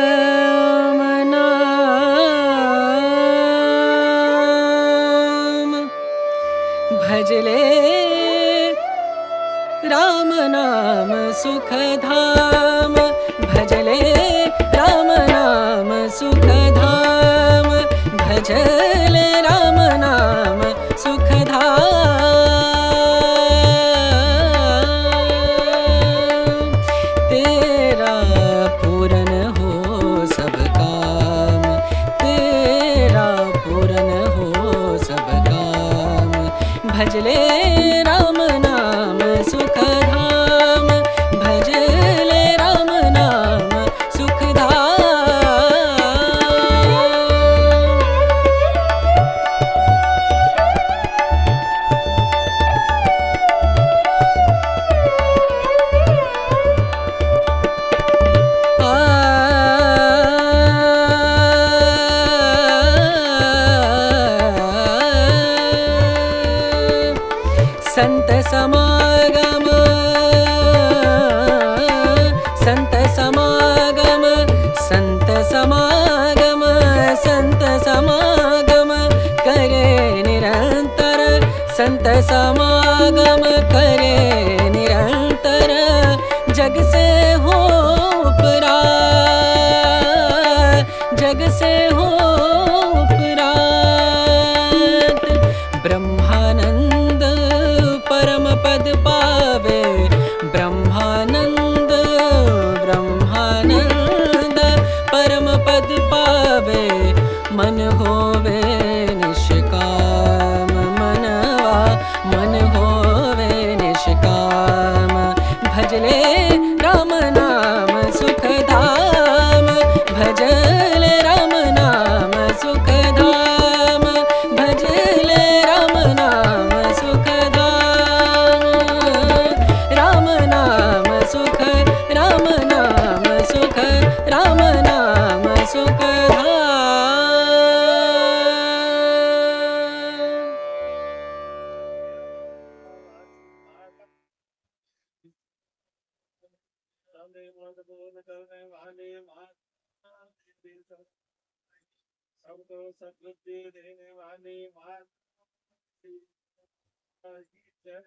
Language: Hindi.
राम नाम भजले राम नाम सुखधाम भजले राम नाम सुखधाम भजले राम नाम सुखधाम तेरा पूरन हो सब काम तेरा पूरन हो सब काम भजले राम नाम सुखधाम भजले राम नाम संत समागम संत समागम संत समागम संत समागम करे निरंतर संत समागम करे निरंतर जग से हो उपरात जग से हो उपरात ब्रह्मानंद परम पद पावे ब्रह्मानंद ब्रह्मानंद परम पद पावे मन होवे निष्काम मनवा मन होवे निष्काम भजले राम नाम सुखधाम भजले राम नाम सुखधाम भजले राम नाम सुखधाम राम नाम सुख राम नाम सुख राम नाम सुखधाम सबको सद्बुद्धि देने वाली माता की जय।